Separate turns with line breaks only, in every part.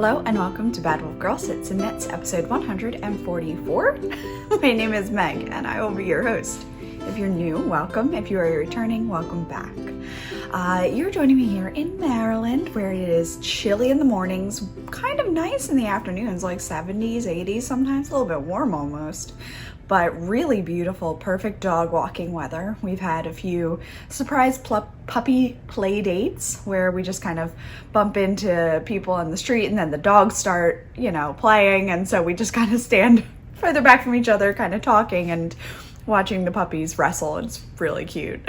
Hello and welcome to Bad Wolf Girl Sits and Knits, episode 144. My name is Meg and I will be your host. If you're new, welcome. If you are returning, welcome back. You're joining me here in Maryland, where it is chilly in the mornings, kind of nice in the afternoons, like 70s, 80s, sometimes a little bit warm almost. But really beautiful, perfect dog walking weather. We've had a few surprise puppy play dates where we just kind of bump into people on the street and then the dogs start, playing. And so we just kind of stand further back from each other, kind of talking and watching the puppies wrestle. It's really cute.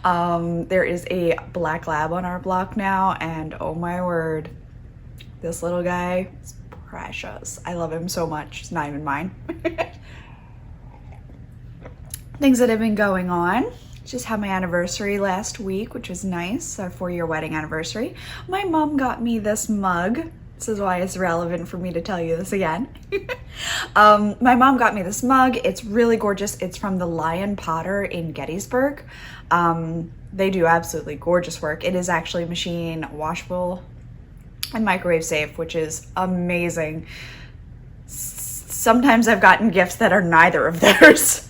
There is a black lab on our block now, and oh my word, this little guy is precious. I love him so much. It's not even mine. Things that have been going on. Just had my anniversary last week, which was nice, our 4-year wedding anniversary. My mom got me this mug. This is why it's relevant for me to tell you this again. My mom got me this mug. It's really gorgeous. It's from the Lion Potter in Gettysburg. They do absolutely gorgeous work. It is actually machine washable and microwave safe, which is amazing. Sometimes I've gotten gifts that are neither of those.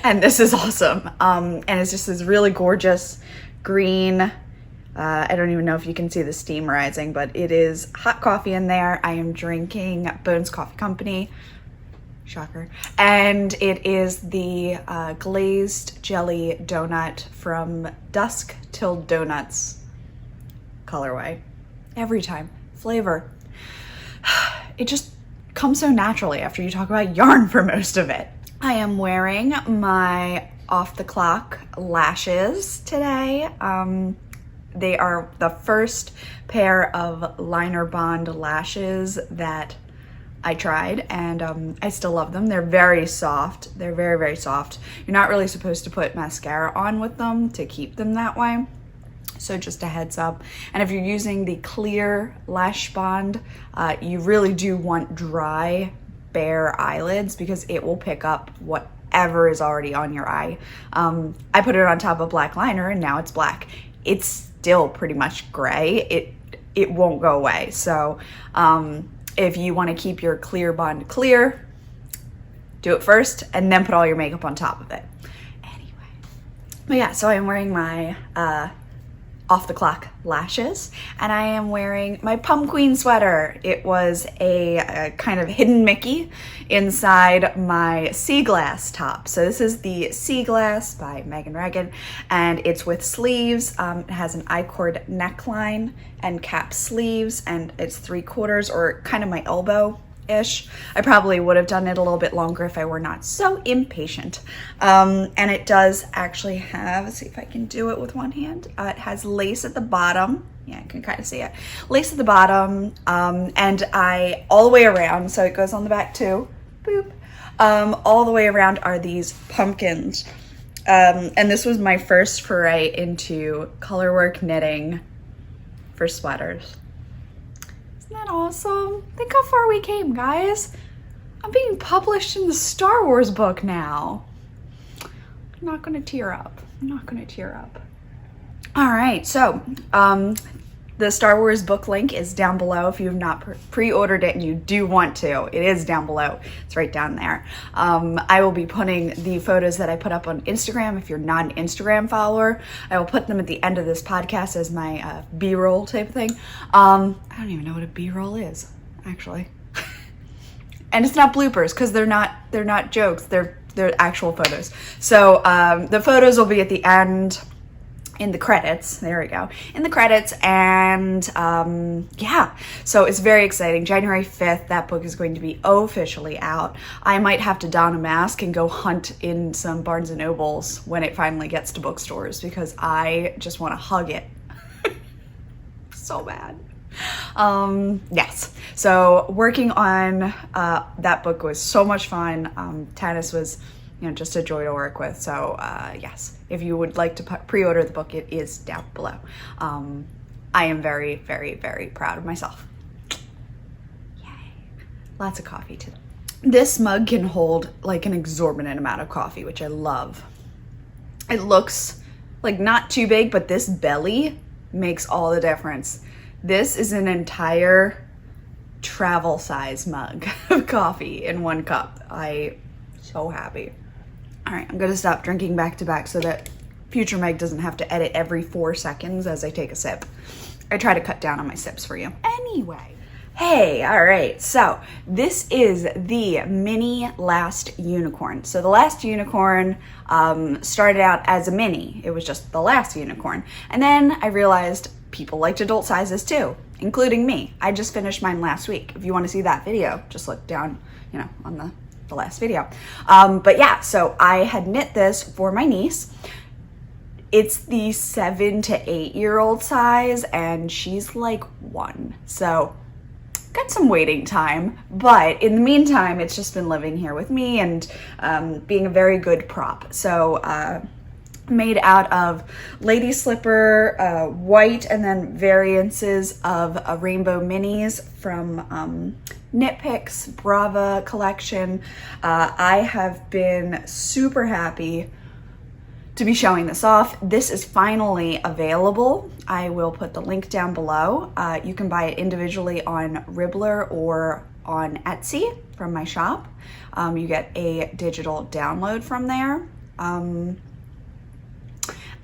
And this is awesome. And it's just this really gorgeous green. I don't even know if you can see the steam rising, but it is hot coffee in there. I am drinking Bones Coffee Company. Shocker. And it is the glazed jelly donut from Dusk Till Donuts colorway. Every time. Flavor. It just comes so naturally after you talk about yarn for most of it. I am wearing my off the clock lashes today. They are the first pair of liner bond lashes that I tried, and I still love them. They're very soft. They're very, very soft. You're not really supposed to put mascara on with them to keep them that way. So just a heads up. And if you're using the clear lash bond, you really do want dry, bare eyelids because it will pick up whatever is already on your eye. I put it on top of black liner and now it's black. It's still pretty much gray. It won't go away. So if you want to keep your clear bond clear, do it first and then put all your makeup on top of it. Anyway, but yeah, so I'm wearing my off the clock lashes, and I am wearing my pumpkin sweater. It was a kind of hidden Mickey inside my Sea Glass top. So this is the Sea Glass by Megan Regan, and it's with sleeves. It has an I-cord neckline and cap sleeves, and it's 3/4 or kind of my elbow-ish. I probably would have done it a little bit longer if I were not so impatient. And it does actually have, let's see if I can do it with one hand. It has lace at the bottom. Yeah, I can kind of see it. Lace at the bottom, and all the way around, so it goes on the back too. Boop. All the way around are these pumpkins. And this was my first foray into colorwork knitting for sweaters. Isn't that awesome? Think how far we came, guys. I'm being published in the Star Wars book now. I'm not gonna tear up. I'm not gonna tear up. All right, so the Star Wars book link is down below if you have not pre-ordered it and you do want to. It is down below. It's right down there. I will be putting the photos that I put up on Instagram. If you're not an Instagram follower, I will put them at the end of this podcast as my B-roll type of thing. I don't even know what a B-roll is, actually. And it's not bloopers because they're not jokes. They're actual photos. So the photos will be at the end. In the credits, there we go, in the credits, and yeah, so it's very exciting. January 5th, that book is going to be officially out. I might have to don a mask and go hunt in some Barnes & Nobles when it finally gets to bookstores because I just want to hug it so bad. Yes, so working on that book was so much fun. Tanis was just a joy to work with. So yes, if you would like to pre-order the book, it is down below. I am very, very, very proud of myself. Yay. Lots of coffee too. This mug can hold like an exorbitant amount of coffee, which I love. It looks like not too big, but this belly makes all the difference. This is an entire travel size mug of coffee in one cup. I so happy. All right, I'm gonna stop drinking back to back so that future Meg doesn't have to edit every 4 seconds as I take a sip. I try to cut down on my sips for you. Anyway, hey, all right, so this is the mini last unicorn. So the last unicorn started out as a mini. It was just the last unicorn. And then I realized people liked adult sizes too, including me. I just finished mine last week. If you want to see that video, just look down, on the last video. But yeah, so I had knit this for my niece. It's the 7 to 8 year old size and she's like 1. So got some waiting time, but in the meantime, it's just been living here with me and being a very good prop. So made out of lady slipper, white, and then variances of rainbow minis from Knit Picks Brava collection. I have been super happy to be showing this off. This is finally available. I will put the link down below. You can buy it individually on Ribbler or on Etsy from my shop. You get a digital download from there.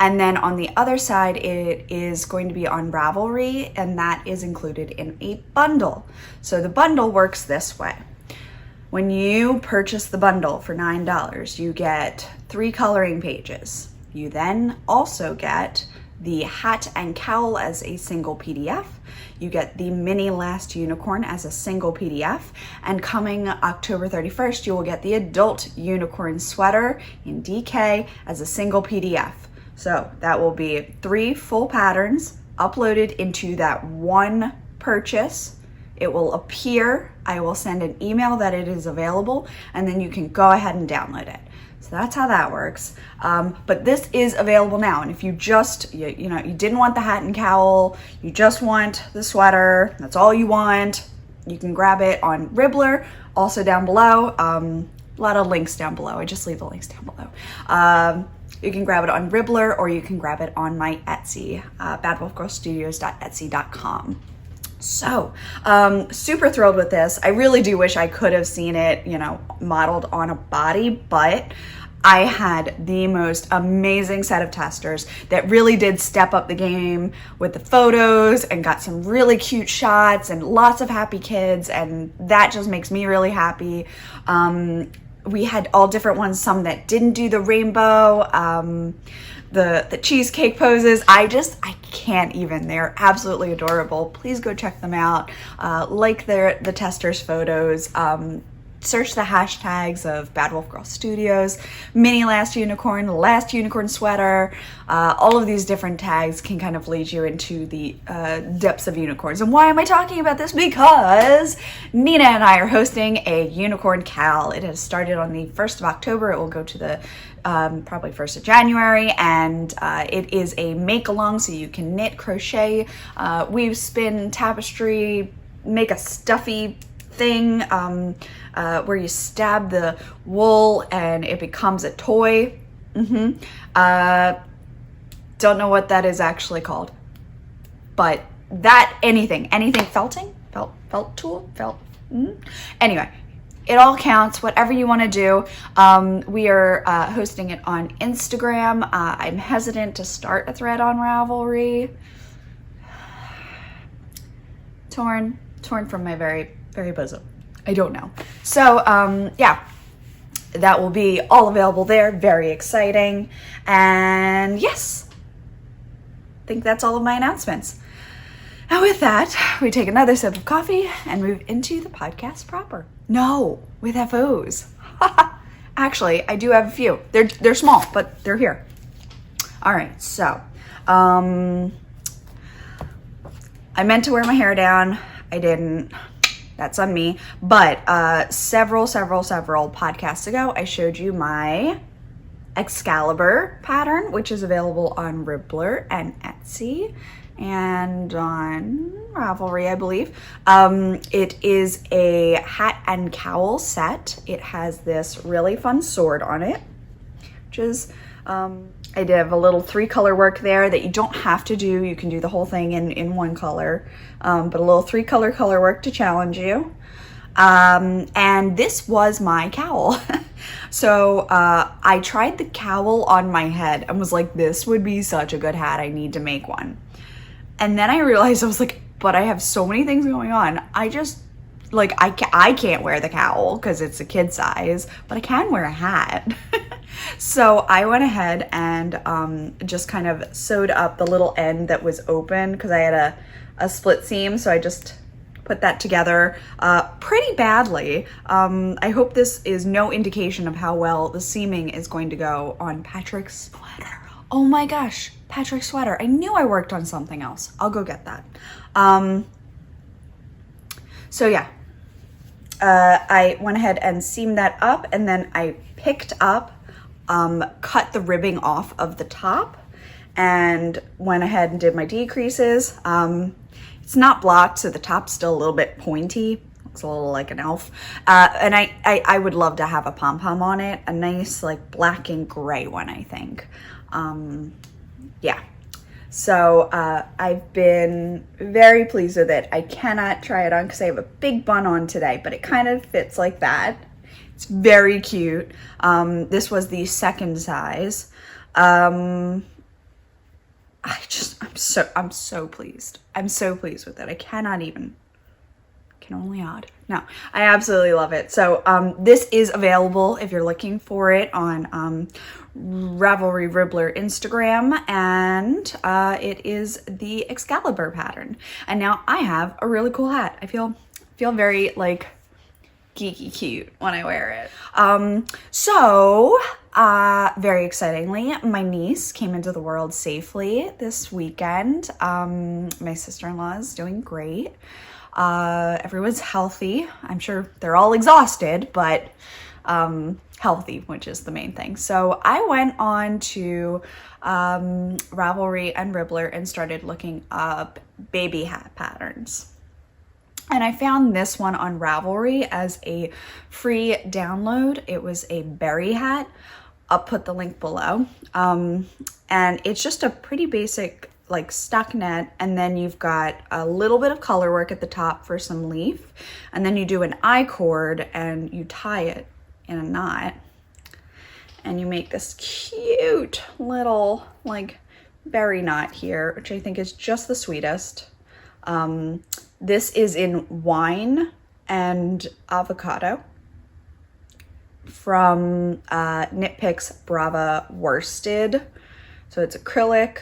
And then on the other side, it is going to be on Ravelry, and that is included in a bundle. So the bundle works this way. When you purchase the bundle for $9, you get 3 coloring pages. You then also get the hat and cowl as a single PDF. You get the mini last unicorn as a single PDF. And coming October 31st, you will get the adult unicorn sweater in DK as a single PDF. So that will be 3 full patterns uploaded into that one purchase. It will appear, I will send an email that it is available, and then you can go ahead and download it. So that's how that works. But this is available now. And if you just, you didn't want the hat and cowl, you just want the sweater, that's all you want, you can grab it on Ribbler, also down below. A lot of links down below. I just leave the links down below. You can grab it on Ribbler or you can grab it on my Etsy, badwolfgirlstudios.etsy.com. So, super thrilled with this. I really do wish I could have seen it, modeled on a body, but I had the most amazing set of testers that really did step up the game with the photos and got some really cute shots and lots of happy kids, and that just makes me really happy. We had all different ones, some that didn't do the rainbow, the cheesecake poses. I can't even. They're absolutely adorable. Please go check them out. Like the testers' photos. Search the hashtags of Bad Wolf Girl Studios, mini last unicorn sweater. All of these different tags can kind of lead you into the depths of unicorns. And why am I talking about this? Because Nina and I are hosting a unicorn cal. It has started on the 1st of October. It will go to the probably 1st of January, and it is a make along, so you can knit, crochet, weave, spin, tapestry, make a stuffy thing where you stab the wool and it becomes a toy. Don't know what that is actually called, but anything felting, felt tool, anyway, it all counts, whatever you want to do. We are hosting it on Instagram. I'm hesitant to start a thread on Ravelry. Torn from my very, very bosom. I don't know. So, yeah, that will be all available there. Very exciting. And yes, I think that's all of my announcements. Now with that, we take another sip of coffee and move into the podcast proper. No, with FOs. Actually, I do have a few. They're small, but they're here. All right, so I meant to wear my hair down. I didn't. That's on me. But several podcasts ago, I showed you my Excalibur pattern, which is available on Ribbler and Etsy and on Ravelry, I believe. It is a hat and cowl set. It has this really fun sword on it, which is I did have a little 3-color work there that you don't have to do. You can do the whole thing in 1 color, but a little 3-color color work to challenge you. And this was my cowl. So I tried the cowl on my head and was like, this would be such a good hat. I need to make one. And then I realized, I was like, but I have so many things going on. I just, like, I can't wear the cowl because it's a kid size, but I can wear a hat. So I went ahead and just kind of sewed up the little end that was open because I had a split seam. So I just put that together pretty badly. I hope this is no indication of how well the seaming is going to go on Patrick's sweater. Oh my gosh, Patrick's sweater. I knew I worked on something else. I'll go get that. So yeah, I went ahead and seamed that up, and then I picked up, cut the ribbing off of the top, and went ahead and did my decreases. It's not blocked, so the top's still a little bit pointy. Looks a little like an elf. And I would love to have a pom-pom on it, a nice like black and gray one, I think. Yeah. So I've been very pleased with it. I cannot try it on because I have a big bun on today, but it kind of fits like that. It's very cute. This was the 2nd size. I'm so pleased. I'm so pleased with it. I cannot even, can only odd. No, I absolutely love it. So this is available if you're looking for it on Ravelry Ribbler Instagram, and it is the Excalibur pattern. And now I have a really cool hat. I feel very like geeky cute when I wear it. Very excitingly, my niece came into the world safely this weekend. My sister-in-law is doing great. Everyone's healthy. I'm sure they're all exhausted, but healthy, which is the main thing. So I went on to Ravelry and Ribbler and started looking up baby hat patterns. And I found this one on Ravelry as a free download. It was a berry hat. I'll put the link below. And it's just a pretty basic like stuck net, and then you've got a little bit of color work at the top for some leaf, and then you do an I-cord and you tie it in a knot, and you make this cute little like berry knot here, which I think is just the sweetest. This is in wine and avocado from Knit Picks Brava Worsted. So it's acrylic.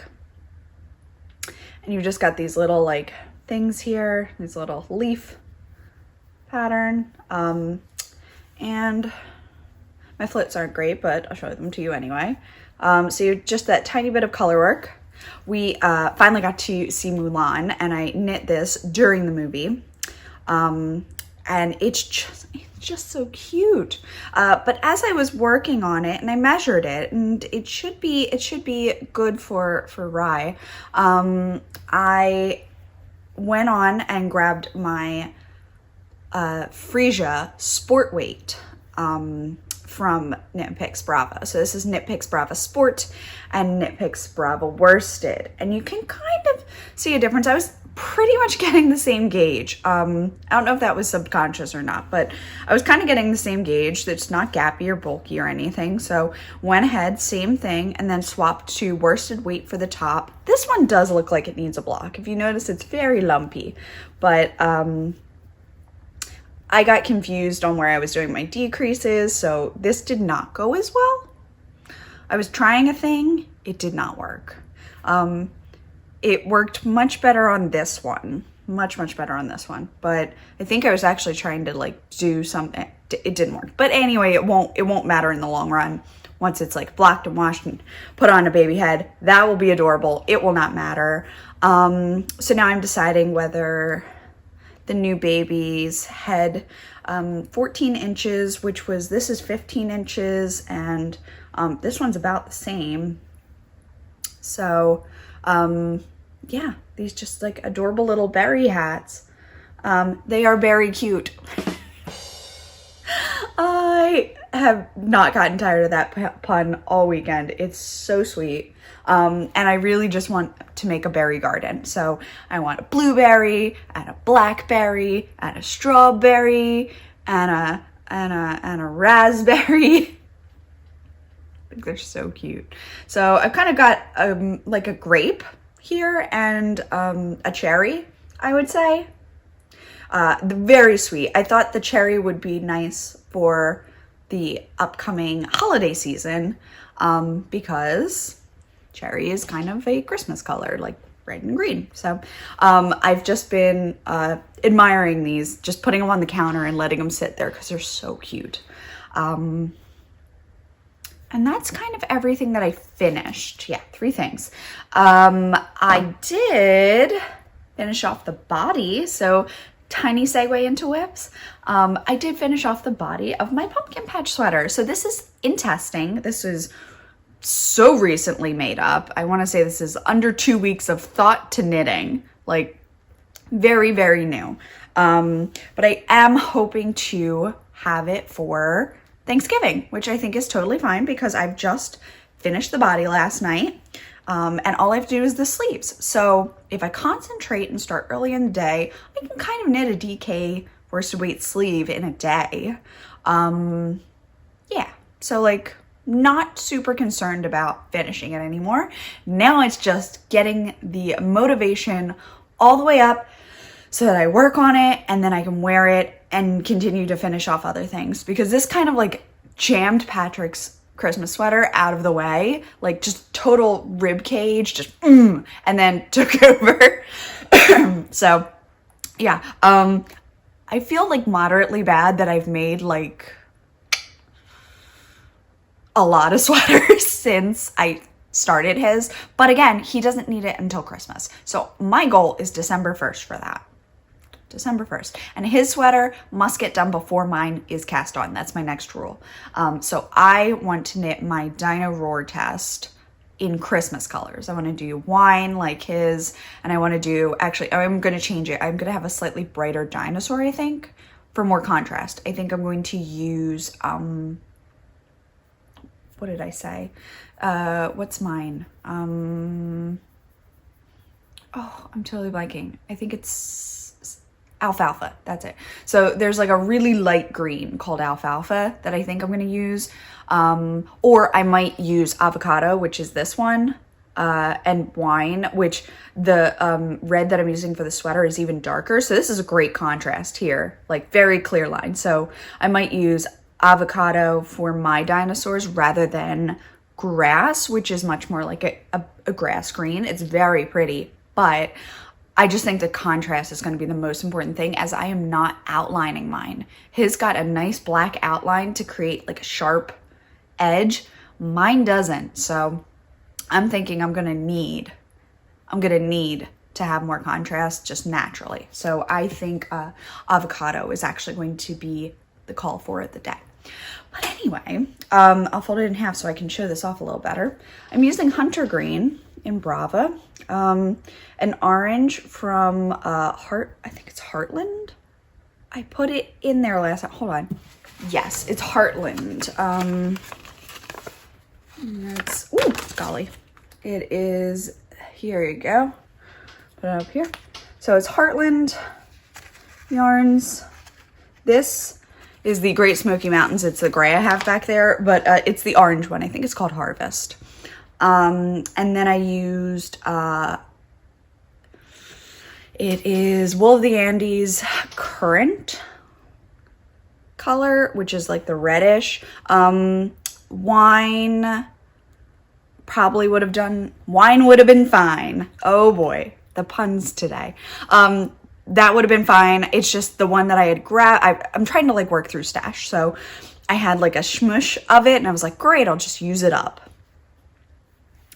And you've just got these little like things here, these little leaf pattern. And my flits aren't great, but I'll show them to you anyway. So you're just that tiny bit of color work. We finally got to see Mulan, and I knit this during the movie. And it's just so cute. But as I was working on it, and I measured it, and it should be good for Rye. I went on and grabbed my Frisia Sport Weight from Knit Picks Brava. So this is Knit Picks Brava Sport and Knit Picks Brava Worsted, and you can kind of see a difference. I was pretty much getting the same gauge. I don't know if that was subconscious or not, but I was kind of getting the same gauge. That's not gappy or bulky or anything. So went ahead, same thing, and then swapped to worsted weight for the top. This one does look like it needs a block. If you notice, it's very lumpy, but I got confused on where I was doing my decreases, so this did not go as well. I was trying a thing, it did not work. It worked much better on this one, much better on this one, but I think I was actually trying to like do something, it didn't work. But anyway, it won't matter in the long run. Once it's like blocked and washed and put on a baby head, that will be adorable. It will not matter. So now I'm deciding whether the new baby's head, 14 inches, this is 15 inches, and this one's about the same. So yeah, these just like adorable little berry hats. They are very cute. I have not gotten tired of that pun all weekend. It's so sweet. And I really just want to make a berry garden. So I want a blueberry and a blackberry and a strawberry and a raspberry. I think they're so cute. So I've kind of got like a grape here and a cherry, I would say. Very sweet. I thought the cherry would be nice for the upcoming holiday season because cherry is kind of a Christmas color, like red and green. So I've just been admiring these, just putting them on the counter and letting them sit there because they're so cute. And that's kind of everything that I finished. Yeah, 3 things. I did finish off the body, so tiny segue into whips. I did finish off the body of my pumpkin patch sweater. So this is in testing. This is so recently made up. I want to say this is under 2 weeks of thought to knitting, like very, very new. But I am hoping to have it for Thanksgiving, which I think is totally fine because I've just finished the body last night. And all I have to do is the sleeves. So if I concentrate and start early in the day, I can kind of knit a DK worsted weight sleeve in a day. Yeah, so like not super concerned about finishing it anymore. Now it's just getting the motivation all the way up so that I work on it and then I can wear it and continue to finish off other things, because this kind of like jammed Patrick's Christmas sweater out of the way, like just total rib cage, just and then took over. So yeah, I feel like moderately bad that I've made like a lot of sweaters since I started his, but again, he doesn't need it until Christmas. So my goal is December 1st for that. December 1st. And his sweater must get done before mine is cast on. That's my next rule. So I want to knit my Dino Roar test in Christmas colors. I want to do wine like his, and I want to do, actually, I'm going to change it. I'm going to have a slightly brighter dinosaur, I think, for more contrast. I think I'm going to use, what did I say? What's mine? Oh, I'm totally blanking. I think it's alfalfa. That's it. So there's like a really light green called alfalfa that I think I'm going to use. Or I might use avocado, which is this one, and wine, which the red that I'm using for the sweater is even darker. So this is a great contrast here, like very clear line. So I might use avocado for my dinosaurs rather than grass, which is much more like a grass green. It's very pretty, but I just think the contrast is going to be the most important thing, as I am not outlining mine. His got a nice black outline to create like a sharp edge. Mine doesn't. So I'm thinking I'm going to need to have more contrast just naturally. So I think avocado is actually going to be the call for the day. But anyway, I'll fold it in half so I can show this off a little better. I'm using Hunter Green in Brava, an orange from I think it's Heartland. I put it in there last time. Hold on. Yes, it's Heartland. It's, ooh, golly. It is, here you go. Put it up here. So it's Heartland yarns. This is the Great Smoky Mountains. It's the gray I have back there, but it's the orange one. I think it's called Harvest. And then I used, it is Wool of the Andes Current color, which is like the reddish. Wine probably would have done, wine would have been fine. Oh boy, the puns today. That would have been fine. It's just the one that I had grabbed. I'm trying to like work through stash. So I had like a smush of it and I was like, great, I'll just use it up.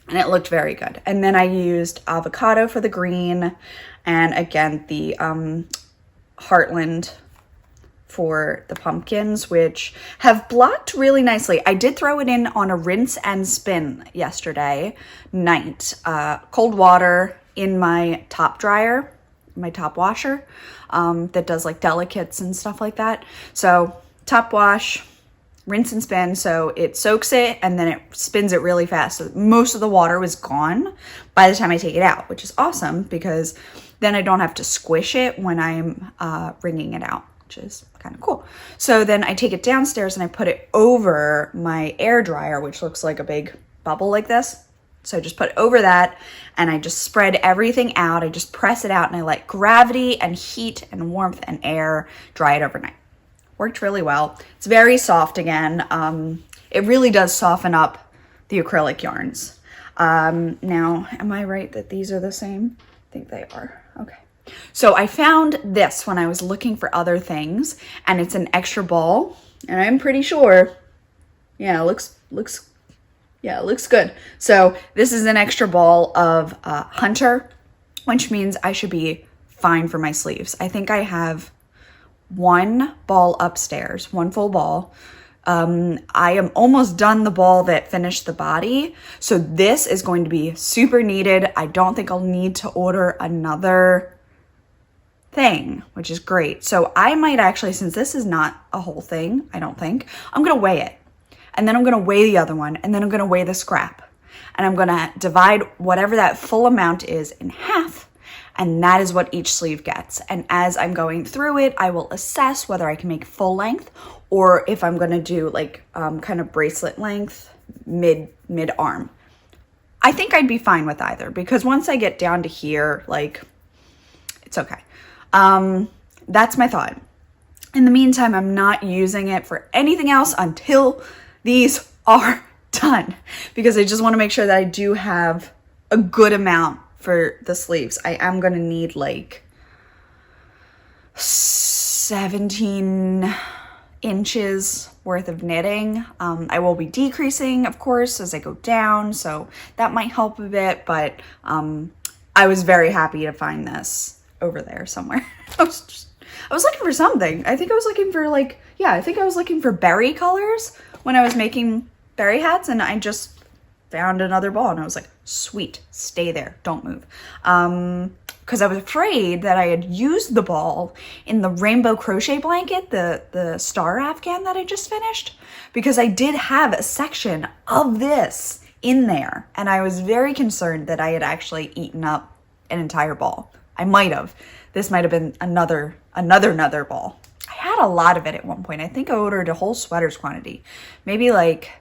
And it looked very good. And then I used avocado for the green. And again, the Heartland for the pumpkins, which have blocked really nicely. I did throw it in on a rinse and spin yesterday night. Cold water in my top dryer, my top washer, that does like delicates and stuff like that. So top wash, rinse and spin. So it soaks it and then it spins it really fast. So most of the water was gone by the time I take it out, which is awesome because then I don't have to squish it when I'm wringing it out, which is kind of cool. So then I take it downstairs and I put it over my air dryer, which looks like a big bubble like this. So I just put it over that and I just spread everything out. I just press it out and I let gravity and heat and warmth and air dry it overnight. Worked really well. It's very soft again. It really does soften up the acrylic yarns. Now, am I right that these are the same? I think they are. Okay. So I found this when I was looking for other things, and it's an extra ball, and I'm pretty sure, yeah, it looks good. So this is an extra ball of Hunter, which means I should be fine for my sleeves. I think I have one ball upstairs, one full ball. I am almost done the ball that finished the body. So this is going to be super needed. I don't think I'll need to order another thing, which is great. So I might actually, since this is not a whole thing, I don't think, I'm going to weigh it. And then I'm going to weigh the other one. And then I'm going to weigh the scrap. And I'm going to divide whatever that full amount is in half. And that is what each sleeve gets. And as I'm going through it, I will assess whether I can make full length or if I'm going to do like kind of bracelet length, mid arm. I think I'd be fine with either because once I get down to here, like it's okay. That's my thought. In the meantime, I'm not using it for anything else until these are done because I just want to make sure that I do have a good amount for the sleeves. I am going to need like 17 inches worth of knitting. I will be decreasing, of course, as I go down, so that might help a bit, but I was very happy to find this over there somewhere. I was looking for something. I think I was looking for I think I was looking for berry colors when I was making berry hats, and I just found another ball and I was like, sweet, stay there, don't move. Because I was afraid that I had used the ball in the rainbow crochet blanket, the star afghan that I just finished, because I did have a section of this in there and I was very concerned that I had actually eaten up an entire ball. I might have. This might have been another ball. I had a lot of it at one point. I think I ordered a whole sweater's quantity, maybe like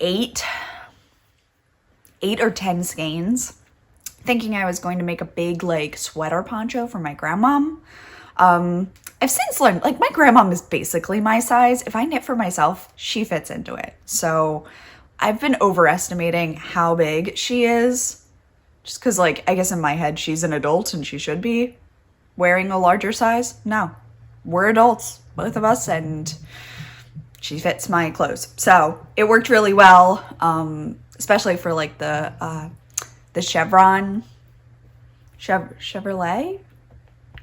eight or 10 skeins, thinking I was going to make a big like sweater poncho for my grandmom. I've since learned, like, my grandmom is basically my size. If I knit for myself, she fits into it. So I've been overestimating how big she is, just because, like, I guess in my head she's an adult and she should be wearing a larger size. No, we're adults, both of us, and she fits my clothes. So it worked really well, especially for like the Chevrolet,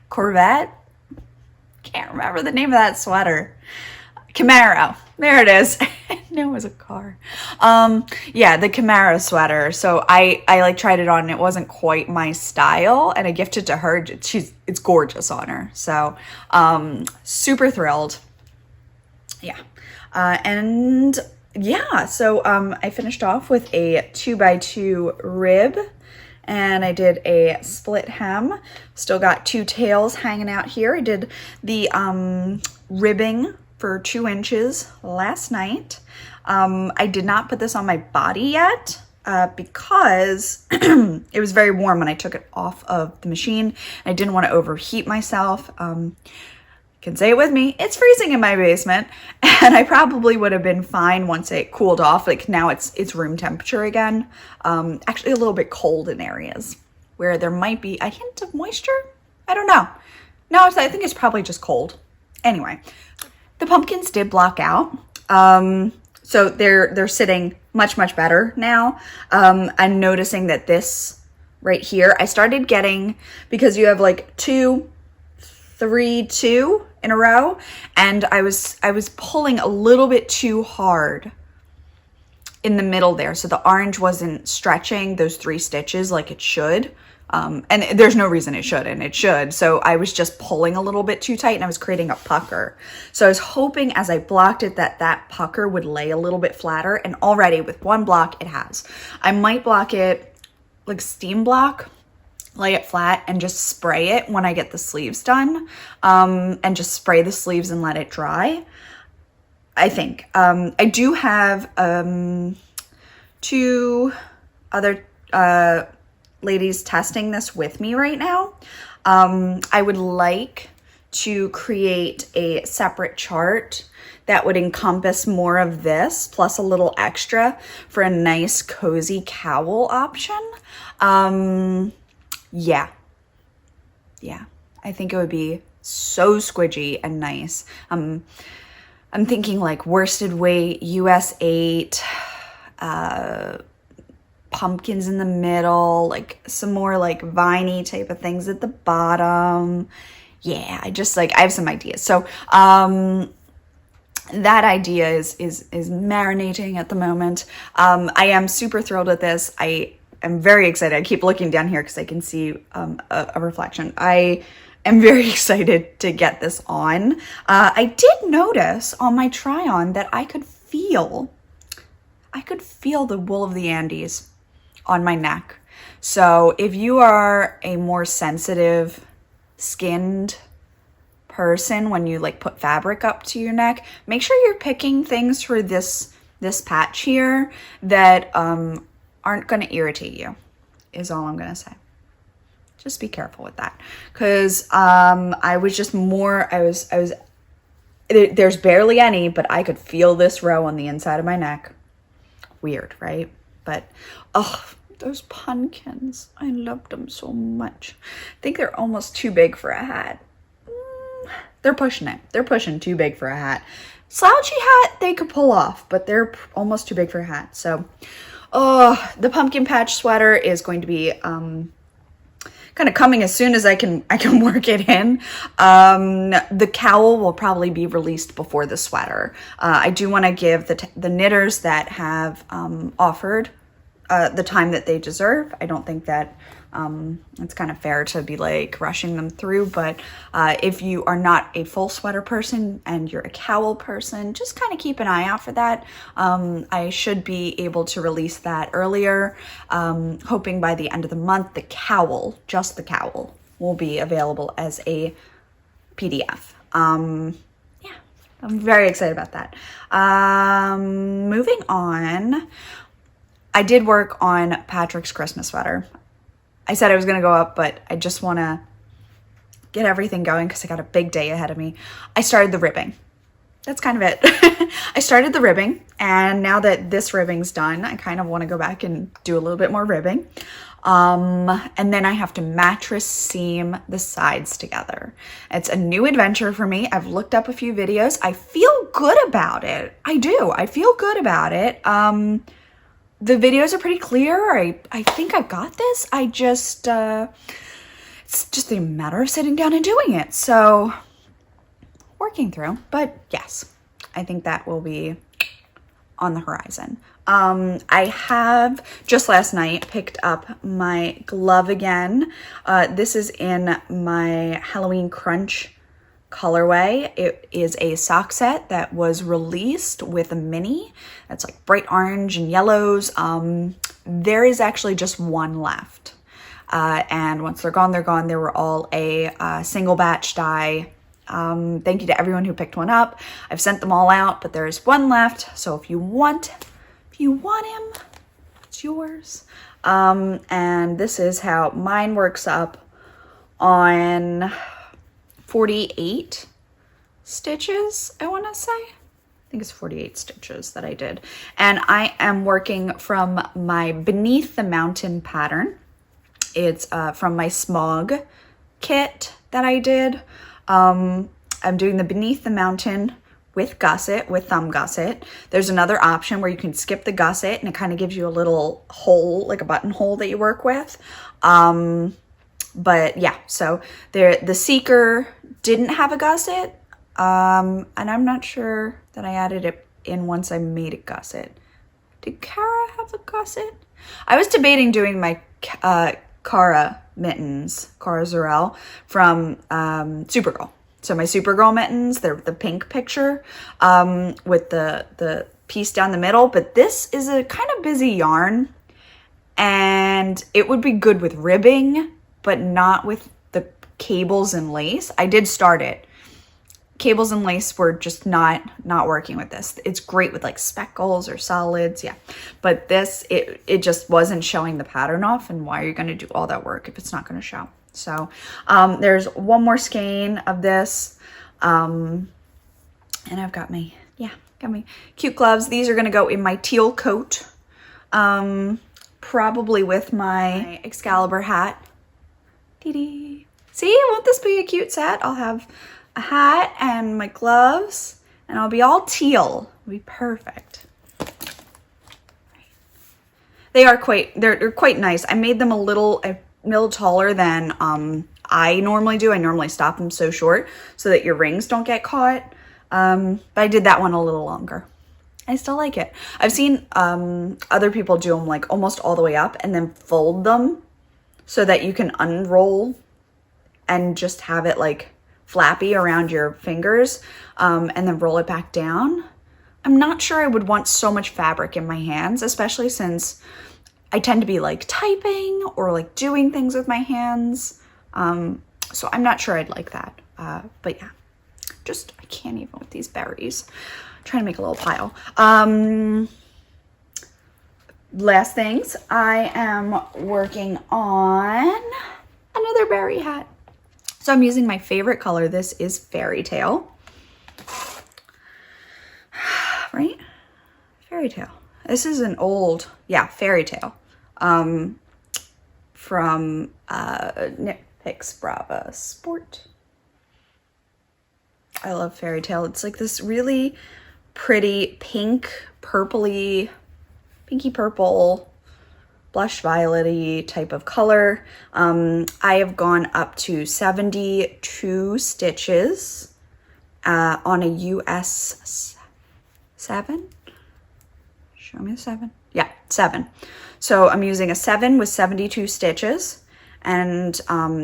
Corvette. Can't remember the name of that sweater. Camaro. There it is. I knew it was a car. Yeah, the Camaro sweater. So I like tried it on and it wasn't quite my style, and I gifted to her. It's gorgeous on her. So super thrilled. Yeah. And yeah, so I finished off with a 2x2 rib, and I did a split hem. Still got 2 tails hanging out here. I did the ribbing for 2 inches last night. I did not put this on my body yet because it was very warm when I took it off of the machine. I didn't want to overheat myself. Can say it with me, it's freezing in my basement, and I probably would have been fine once it cooled off. Like, now it's room temperature again. Actually a little bit cold in areas where there might be a hint of moisture. I don't know. No, I think it's probably just cold. Anyway, the pumpkins did block out. So they're sitting much better now. I'm noticing that this right here, I started getting, because you have like 2, 3, 2 in a row, and I was pulling a little bit too hard in the middle there. So the orange wasn't stretching those 3 stitches like it should. And there's no reason it shouldn't, it should. So I was just pulling a little bit too tight and I was creating a pucker. So I was hoping as I blocked it that pucker would lay a little bit flatter, and already with one block it has. I might block it like steam block, lay it flat and just spray it when I get the sleeves done, and just spray the sleeves and let it dry, I think. I do have 2 other ladies testing this with me right now. I would like to create a separate chart that would encompass more of this plus a little extra for a nice cozy cowl option. Yeah, I think it would be so squidgy and nice. I'm thinking like worsted weight, US 8, pumpkins in the middle, like some more like viney type of things at the bottom. Yeah, I have some ideas. So that idea is marinating at the moment. I am super thrilled with this. I am very excited. I keep looking down here because I can see a reflection. I am very excited to get this on. I did notice on my try on that I could feel the wool of the Andes on my neck. So if you are a more sensitive skinned person, when you like put fabric up to your neck, make sure you're picking things for this patch here that aren't going to irritate you, is all I'm going to say. Just be careful with that, because there's barely any, but I could feel this row on the inside of my neck. Weird, right? But oh, those pumpkins, I loved them so much. I think they're almost too big for a hat. They're pushing it. They're pushing too big for a hat. Slouchy hat they could pull off, but they're almost too big for a hat. So the pumpkin patch sweater is going to be kind of coming as soon as I can work it in. The cowl will probably be released before the sweater. I do want to give the knitters that have offered the time that they deserve. I don't think that it's kind of fair to be like rushing them through, but if you are not a full sweater person and you're a cowl person, just kind of keep an eye out for that. I should be able to release that earlier, hoping by the end of the month the cowl, just the cowl, will be available as a PDF. Yeah, I'm very excited about that. Moving on, I did work on Patrick's Christmas sweater. I said I was going to go up, but I just want to get everything going because I got a big day ahead of me. I started the ribbing. That's kind of it. I started the ribbing, and now that this ribbing's done, I kind of want to go back and do a little bit more ribbing. And then I have to mattress seam the sides together. It's a new adventure for me. I've looked up a few videos. I feel good about it. I do. I feel good about it. The videos are pretty clear. I think I've got this. It's just a matter of sitting down and doing it. So working through, but yes, I think that will be on the horizon. I have just last night picked up my glove again. This is in my Halloween Crunch colorway. It is a sock set that was released with a mini that's like bright orange and yellows. There is actually just one left, and once they're gone, they're gone. They were all a single batch dye. Thank you to everyone who picked one up. I've sent them all out, but there's one left, so if you want him, it's yours. And this is how mine works up on 48 stitches, I want to say. I think it's 48 stitches that I did. And I am working from my Beneath the Mountain pattern. It's from my Smog kit that I did. I'm doing the Beneath the Mountain with gusset, with thumb gusset. There's another option where you can skip the gusset and it kind of gives you a little hole, like a buttonhole that you work with. But yeah, so the Seeker didn't have a gusset, and I'm not sure that I added it in once I made it gusset. Did Kara have a gusset? I was debating doing my Kara mittens, Kara Zor-El from Supergirl. So my Supergirl mittens, they're the pink picture with the piece down the middle. But this is a kind of busy yarn, and it would be good with ribbing, but not with the cables and lace. I did start it. Cables and lace were just not working with this. It's great with like speckles or solids, yeah. But this, it just wasn't showing the pattern off, and why are you gonna do all that work if it's not gonna show? So there's one more skein of this. And I've got my, got my cute gloves. These are gonna go in my teal coat, probably with my Excalibur hat. Dee-dee. See, won't this be a cute set? I'll have a hat and my gloves, and I'll be all teal. It'll be perfect. They are they're quite nice. I made them a little taller than I normally do. I normally stop them so short so that your rings don't get caught. But I did that one a little longer. I still like it. I've seen other people do them like almost all the way up and then fold them so that you can unroll and just have it like flappy around your fingers, and then roll it back down. I'm not sure I would want so much fabric in my hands, especially since I tend to be like typing or like doing things with my hands. So I'm not sure I'd like that. But yeah, just, I can't even with these berries. I'm trying to make a little pile. Last things, I am working on another berry hat. So I'm using my favorite color. This is Fairy Tale. Right? Fairy Tale. This is an old, Fairy Tale. From Knit Picks Brava Sport. I love Fairy Tale. It's like this really pretty pink, pinky purple, blush violet-y type of color. I have gone up to 72 stitches on a US 7. Show me the 7. Yeah, 7. So I'm using a 7 with 72 stitches, and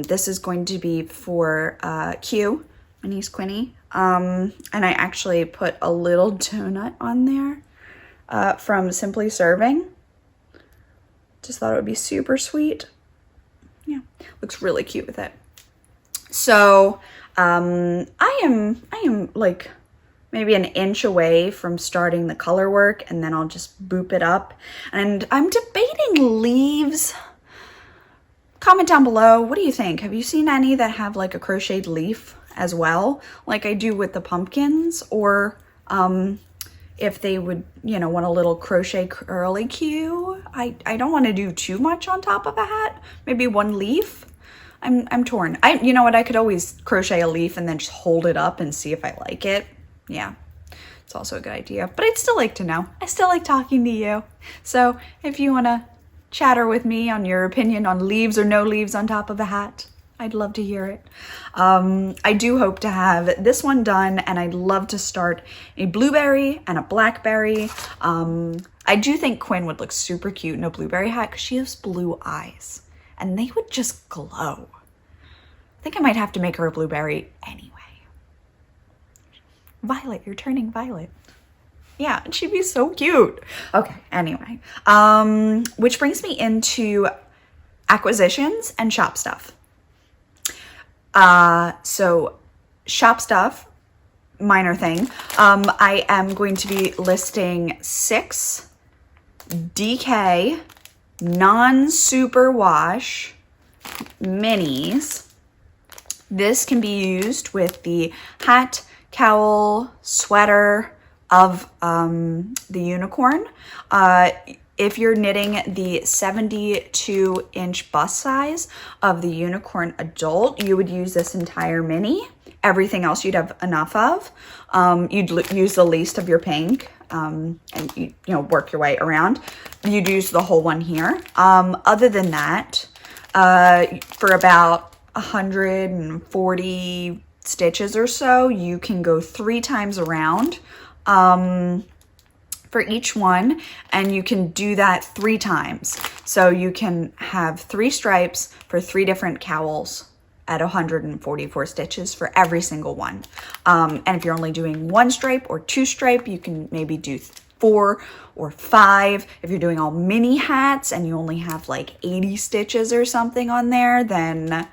this is going to be for Q, my niece Quinny. And I actually put a little donut on there from Simply Serving. Just thought it would be super sweet. Yeah, looks really cute with it. So I am like maybe an inch away from starting the color work, and then I'll just boop it up. And I'm debating leaves. Comment down below, what do you think? Have you seen any that have like a crocheted leaf as well, like I do with the pumpkins? Or if they would, want a little crochet curly Q. I don't want to do too much on top of a hat. Maybe one leaf. I'm torn. You know what? I could always crochet a leaf and then just hold it up and see if I like it. Yeah, it's also a good idea. But I'd still like to know. I still like talking to you. So if you want to chatter with me on your opinion on leaves or no leaves on top of a hat, I'd love to hear it. I do hope to have this one done, and I'd love to start a blueberry and a blackberry. I do think Quinn would look super cute in a blueberry hat because she has blue eyes, and they would just glow. I think I might have to make her a blueberry anyway. Violet, you're turning violet. Yeah, she'd be so cute. Okay, anyway. Which brings me into acquisitions and shop stuff. So shop stuff, minor thing. I am going to be listing 6 DK non-super wash minis. This can be used with the hat, cowl, sweater of the unicorn. If you're knitting the 72-inch bust size of the unicorn adult, you would use this entire mini. Everything else you'd have enough of. You'd use the least of your pink, and you work your way around. You'd use the whole one here. Other than that, for about 140 for stitches or so, you can go 3 times around. For for each one, and you can do that 3 times. So you can have 3 stripes for 3 different cowls at 144 stitches for every single one. And if you're only doing 1 stripe or 2 stripe, you can maybe do 4 or 5. If you're doing all mini hats and you only have like 80 stitches or something on there, then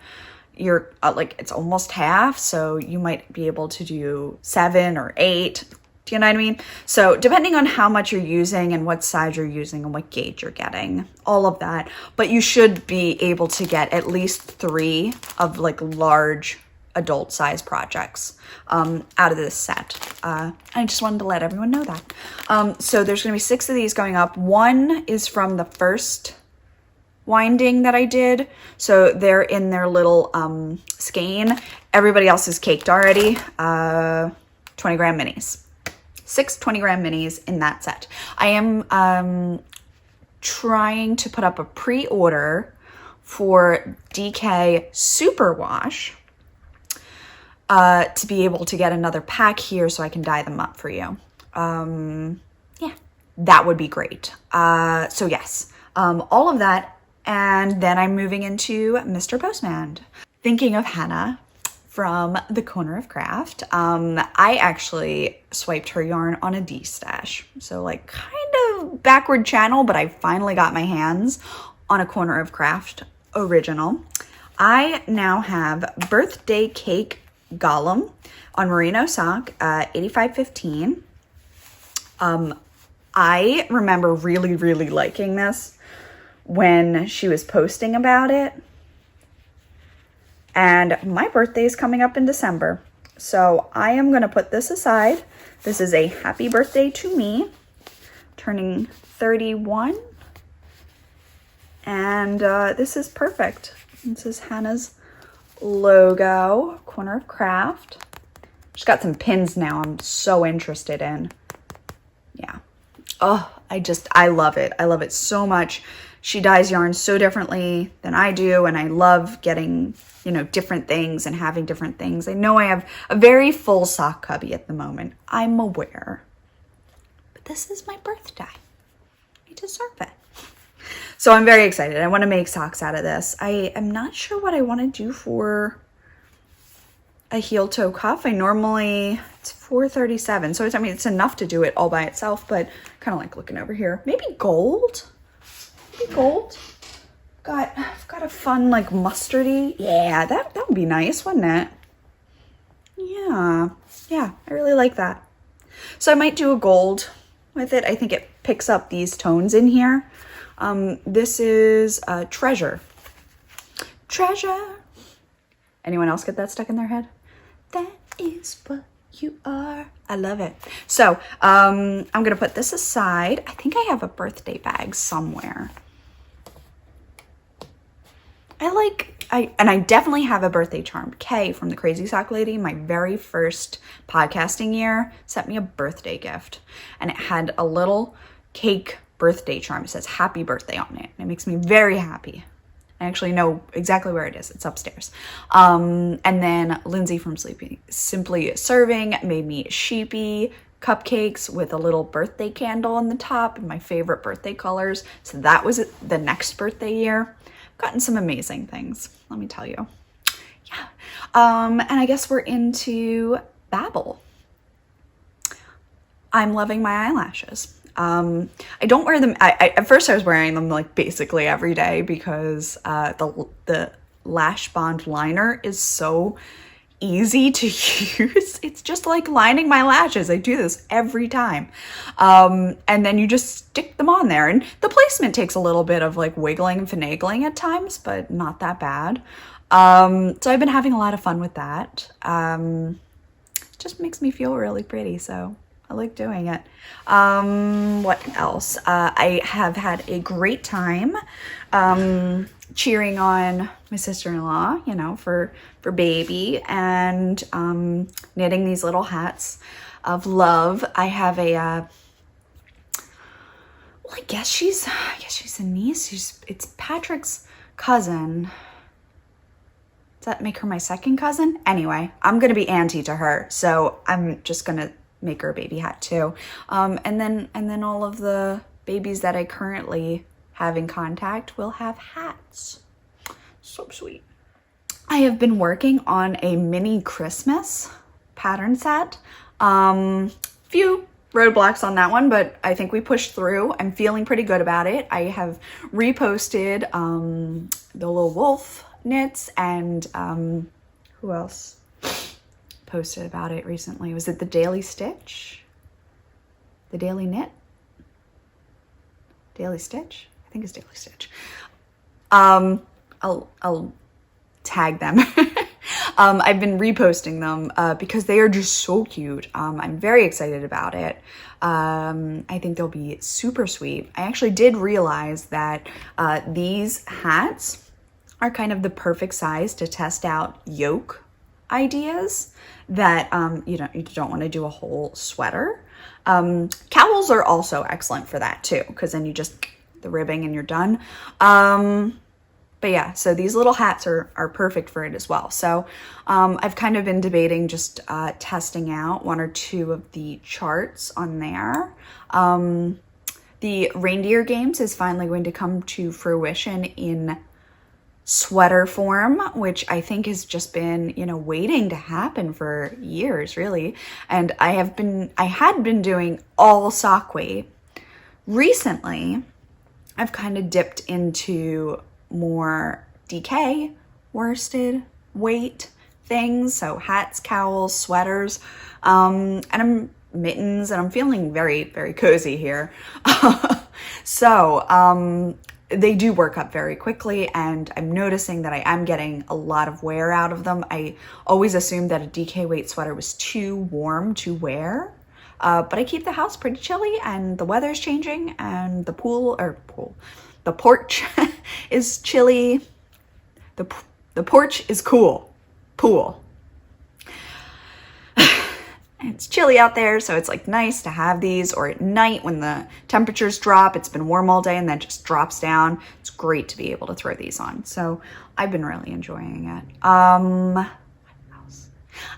you're like, it's almost half. So you might be able to do 7 or 8. Do you know what I mean? So depending on how much you're using and what size you're using and what gauge you're getting, all of that. But you should be able to get at least 3 of like large adult size projects out of this set. I just wanted to let everyone know that. So there's gonna be 6 of these going up. 1 is from the first winding that I did. So they're in their little skein. Everybody else is caked already. 20 gram minis. 6 20-gram minis in that set. I am trying to put up a pre-order for DK Superwash to be able to get another pack here so I can dye them up for you. Yeah, that would be great. So yes, all of that. And then I'm moving into Mr. Postman. Thinking of Hannah from the Corner of Craft. I actually swiped her yarn on a D-stash. So like kind of backward channel, but I finally got my hands on a Corner of Craft original. I now have Birthday Cake Gollum on merino sock, 8515. I remember really, really liking this when she was posting about it. And my birthday is coming up in December. So I am going to put this aside. This is a happy birthday to me, turning 31. And this is perfect. This is Hannah's logo, Corner of Craft. She's got some pins now I'm so interested in. Yeah. Oh, I love it. I love it so much. She dyes yarn so differently than I do, and I love getting, you know, different things and having different things. I know I have a very full sock cubby at the moment. I'm aware. But this is my birthday. I deserve it. So I'm very excited. I want to make socks out of this. I am not sure what I want to do for a heel toe cuff. It's $4.37. So I mean, it's enough to do it all by itself, but kind of like looking over here. Maybe gold? Maybe gold? I've got a fun like mustardy. Yeah, that would be nice, wouldn't it? Yeah, I really like that. So I might do a gold with it. I think it picks up these tones in here. This is Treasure. Treasure. Anyone else get that stuck in their head? That is what you are. I love it. So I'm gonna put this aside. I think I have a birthday bag somewhere. I definitely have a birthday charm. Kay from the Crazy Sock Lady, my very first podcasting year, sent me a birthday gift. And it had a little cake birthday charm. It says happy birthday on it. It makes me very happy. I actually know exactly where it is. It's upstairs. And then Lindsay from Simply Serving made me sheepy cupcakes with a little birthday candle on the top and my favorite birthday colors. So that was the next birthday year. Gotten some amazing things, let me tell you. Yeah. And I guess we're into Babble. I'm loving my eyelashes. I don't wear them. At first I was wearing them like basically every day because the Lash Bond liner is so easy to use. It's just like lining my lashes. I do this every time. And then you just stick them on there, and the placement takes a little bit of like wiggling and finagling at times, but not that bad. So I've been having a lot of fun with that. It just makes me feel really pretty, so I like doing it. What else? I have had a great time cheering on my sister-in-law, you know, for baby, and knitting these little hats of love. I have a well, I guess she's a niece. It's Patrick's cousin. Does that make her my second cousin? Anyway, I'm gonna be auntie to her, so I'm just gonna make her a baby hat too. And then all of the babies that I currently have in contact will have hats. So sweet. I have been working on a mini Christmas pattern set. Few roadblocks on that one, but I think we pushed through. I'm feeling pretty good about it. I have reposted the little wolf knits, and who else posted about it recently? Was it the Daily Stitch? The Daily Knit? Daily Stitch? I think it's Daily Stitch. I'll tag them. I've been reposting them because they are just so cute. I'm very excited about it. I think they'll be super sweet. I actually did realize that these hats are kind of the perfect size to test out yoke ideas that you don't want to do a whole sweater. Cowls are also excellent for that too, because then you just the ribbing and you're done. But yeah, so these little hats are perfect for it as well. So I've kind of been debating just testing out one or two of the charts on there. The Reindeer Games is finally going to come to fruition in sweater form, which I think has just been, waiting to happen for years, really. And I had been doing all sock weight. Recently, I've kind of dipped into more DK worsted weight things, so hats, cowls, sweaters, and I'm mittens, and I'm feeling very, very cozy here. So they do work up very quickly, and I'm noticing that I am getting a lot of wear out of them. I always assumed that a DK weight sweater was too warm to wear, but I keep the house pretty chilly, and the weather's changing, and the the porch is chilly. The porch is cool. Pool. It's chilly out there, so it's like nice to have these, or at night when the temperatures drop, it's been warm all day and then just drops down. It's great to be able to throw these on. So I've been really enjoying it. What else?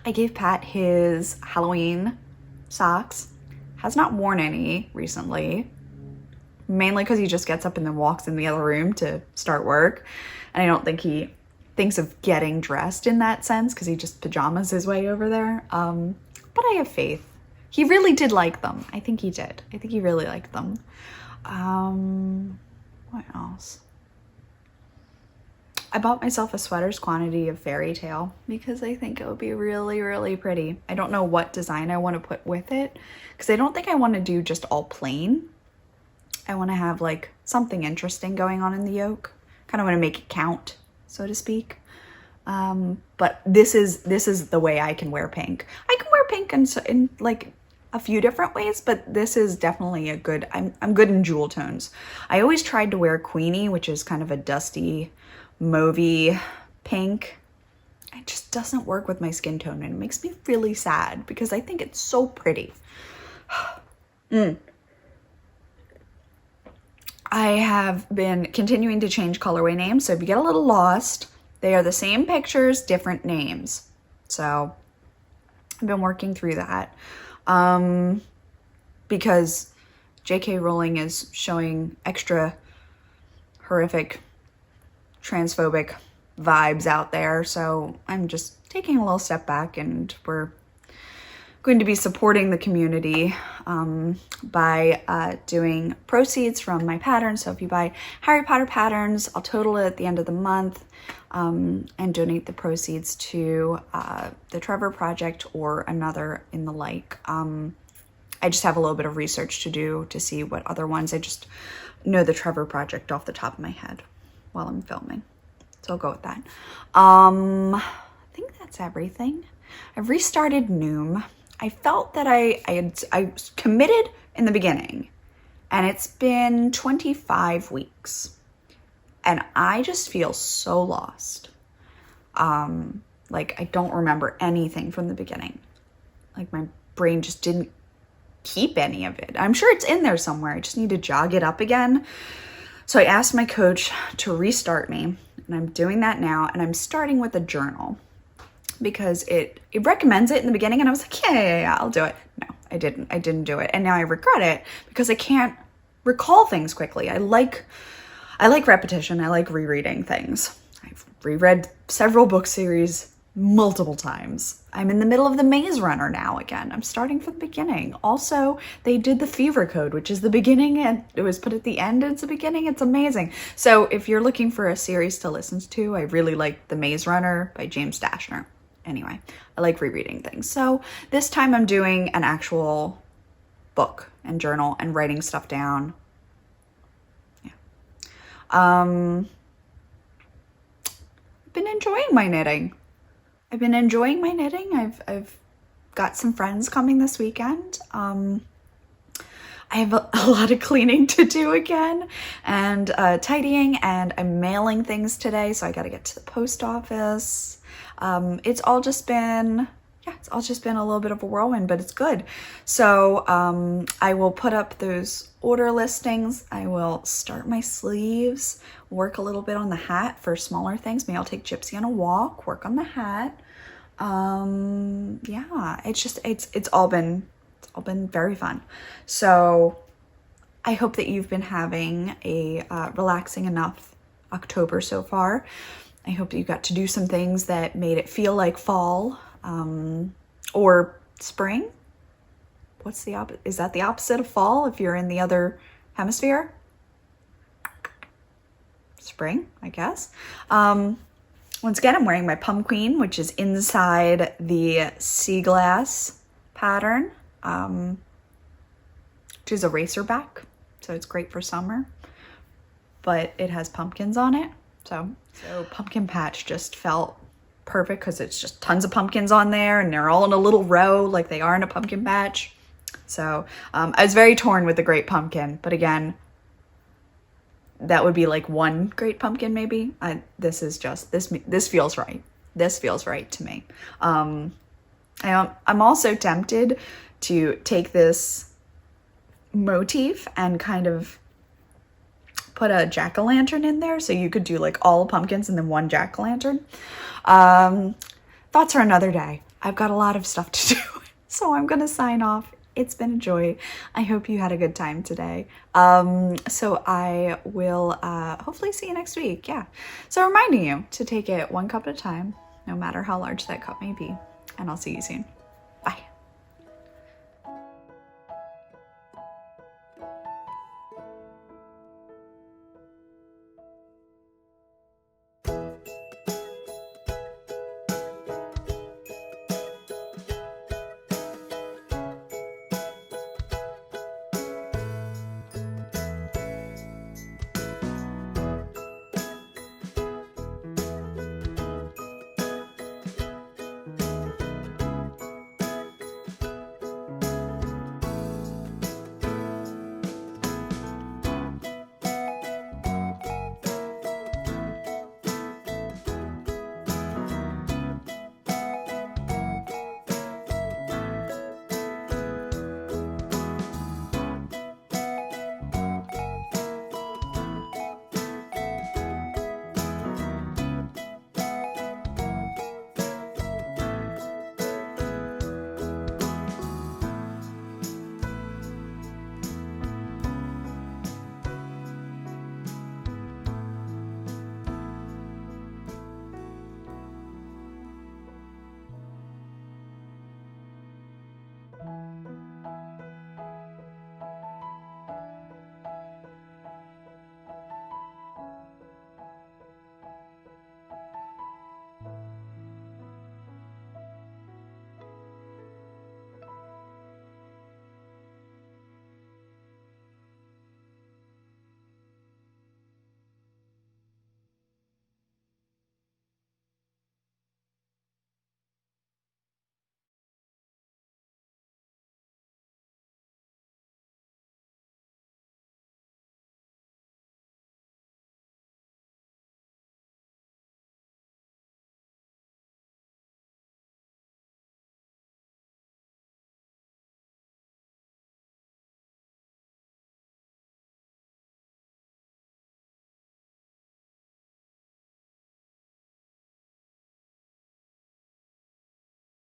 I gave Pat his Halloween socks. Has not worn any recently. Mainly because he just gets up and then walks in the other room to start work. And I don't think he thinks of getting dressed in that sense, because he just pajamas his way over there. But I have faith. He really did like them. I think he did. I think he really liked them. What else? I bought myself a sweater's quantity of Fairy Tale because I think it would be really, really pretty. I don't know what design I want to put with it, because I don't think I want to do just all plain. I want to have like something interesting going on in the yoke. Kind of want to make it count, so to speak. But this is the way I can wear pink. I can wear pink in like a few different ways, but this is definitely a good, I'm good in jewel tones. I always tried to wear Queenie, which is kind of a dusty, mauvey pink. It just doesn't work with my skin tone, and it makes me really sad because I think it's so pretty. I have been continuing to change colorway names, so if you get a little lost, they are the same pictures, different names. So I've been working through that because J.K. Rowling is showing extra horrific, transphobic vibes out there. So I'm just taking a little step back, and we're going to be supporting the community by doing proceeds from my patterns. So if you buy Harry Potter patterns, I'll total it at the end of the month and donate the proceeds to the Trevor Project or another in the like. I just have a little bit of research to do to see what other ones. I just know the Trevor Project off the top of my head while I'm filming. So I'll go with that. I think that's everything. I've restarted Noom. I felt that I committed in the beginning, and it's been 25 weeks, and I just feel so lost. Like I don't remember anything from the beginning. Like my brain just didn't keep any of it. I'm sure it's in there somewhere. I just need to jog it up again. So I asked my coach to restart me, and I'm doing that now, and I'm starting with a journal. Because it recommends it in the beginning, and I was like, yeah, I'll do it. No, I didn't do it. And now I regret it because I can't recall things quickly. I like repetition. I like rereading things. I've reread several book series multiple times. I'm in the middle of the Maze Runner now again. I'm starting from the beginning. Also, they did the Fever Code, which is the beginning, and it was put at the end. It's the beginning. It's amazing. So if you're looking for a series to listen to, I really like The Maze Runner by James Dashner. Anyway, I like rereading things. So this time I'm doing an actual book and journal and writing stuff down. Yeah. I've been enjoying my knitting. I've got some friends coming this weekend. I have a lot of cleaning to do again, and tidying, and I'm mailing things today, so I got to get to the post office. It's all just been a little bit of a whirlwind, but it's good. So I will put up those order listings. I will start my sleeves, work a little bit on the hat for smaller things. Maybe I'll take Gypsy on a walk, work on the hat. Yeah, it's all been very fun. So I hope that you've been having a relaxing enough October so far. I hope that you got to do some things that made it feel like fall, or spring. What's the opposite? Is that the opposite of fall if you're in the other hemisphere? Spring, I guess. Once again, I'm wearing my pumpkin, which is inside the sea glass pattern, which is a racerback, so it's great for summer, but it has pumpkins on it. So pumpkin patch just felt perfect because it's just tons of pumpkins on there and they're all in a little row like they are in a pumpkin patch. So I was very torn with the great pumpkin, but again, that would be like one great pumpkin maybe. This feels right. This feels right to me. I'm also tempted to take this motif and kind of put a jack-o'-lantern in there, so you could do like all pumpkins and then one jack-o'-lantern. Thoughts for another day. I've got a lot of stuff to do, so I'm gonna sign off. It's been a joy. I hope you had a good time today. So I will hopefully see you next week. Yeah. So reminding you to take it one cup at a time, no matter how large that cup may be. And I'll see you soon.